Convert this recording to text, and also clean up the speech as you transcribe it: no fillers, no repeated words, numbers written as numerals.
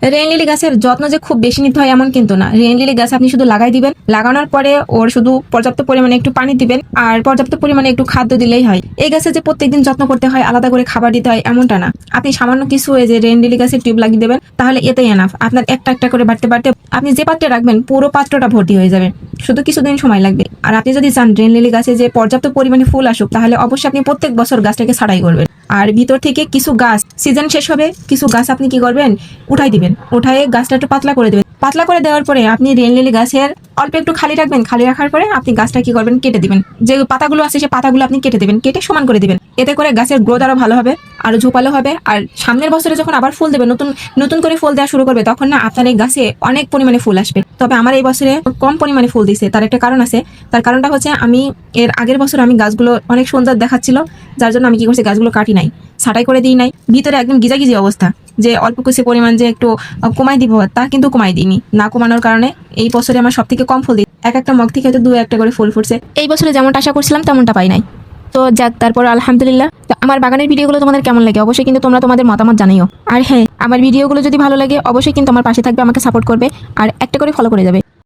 Rain lily গাছের যত্ন যে খুব বেশি নিতে হয় এমন কিন্তু না। রেইন লিলি গাছ আপনি শুধু লাগাই দিবেন, লাগানোর পরে ওর শুধু পর্যাপ্ত পরিমাণে একটু পানি দিবেন আর পর্যাপ্ত পরিমাণে একটু খাদ্য দিলেই হয়। এই গাছে যে প্রত্যেকদিন যত্ন করতে হয়, আলাদা করে খাবার দিতে হয় এমনটা না। আপনি সামান্য কিছু এই যে রেইন লিলি গাছের টিউব লাগিয়ে দেবেন, তাহলে এতেই এনাফ। আপনার একটা একটা করে বাড়তে বাড়তে আপনি যে পাত্রে রাখবেন পুরো পাত্রটা ভর্তি হয়ে যাবে। শুধু কিছুদিন সময় লাগবে। আর আপনি যদি চান রেইন লিলি গাছে যে পর্যাপ্ত পরিমাণে ফুল আসুক, তাহলে অবশ্যই আপনি প্রত্যেক বছর গাছটাকে ছাঁটাই করবেন। আর ভিতর থেকে কিছু গাছ সিজন শেষ হবে, কিছু গাছ আপনি কি করবেন, উঠাই দিবেন। উঠায়ে গাছটা একটু পাতলা করে দেবেন। পাতলা করে দেওয়ার পরে আপনি রেইন লিলি গাছের অল্প একটু খালি রাখবেন। খালি রাখার পরে আপনি গাছটা কি করবেন, কেটে দিবেন। যে পাতাগুলো আছে সেই পাতাগুলো আপনি কেটে দিবেন, কেটে সমান করে দিবেন। এতে করে গাছের গ্রোথ আরো ভালো হবে, আরো ঝোপালো হবে। আর সামনের বছরে যখন আবার ফুল দেবে, নতুন নতুন করে ফুল দেওয়া শুরু করবে, তখন না আপনার এই গাছে অনেক পরিমাণে ফুল আসবে। তবে আমার এই বছরে কম পরিমাণে ফুল দিছে, তার একটা কারণ আছে। তার কারণটা হচ্ছে আমি এর আগের বছর আমি গাছগুলো অনেক সুন্দর দেখাচ্ছিল, যার জন্য আমি কি করছি, গাছগুলো কাটি নাই, ছাঁটাই করে দিই নাই। ভিতরে একদম গিজাগিজি অবস্থা, যে অল্প কিছু পরিমাণ যে একটু কমাই দিব, তা কিন্তু কমাই দিইনি। না কমানোর কারণে এই বছরে আমার সব থেকে কম ফুল দিই। এক একটা মগ থেকে হয়তো 2-1টা করে ফুল ফুটছে। এই বছরে যেমনটা আশা করছিলাম তেমনটা পাই নাই। তো যাক, তারপর আলহামদুলিল্লাহ। তো আমার বাগানের ভিডিওগুলো তোমাদের কেমন লাগে অবশ্যই কিন্তু তোমরা তোমাদের মতামত জানিও। আর হ্যাঁ, আমার ভিডিওগুলো যদি ভালো লাগে অবশ্যই কিন্তু আমার পাশে থাকবে, আমাকে সাপোর্ট করবে আর একটা করে ফলো করে যাবে।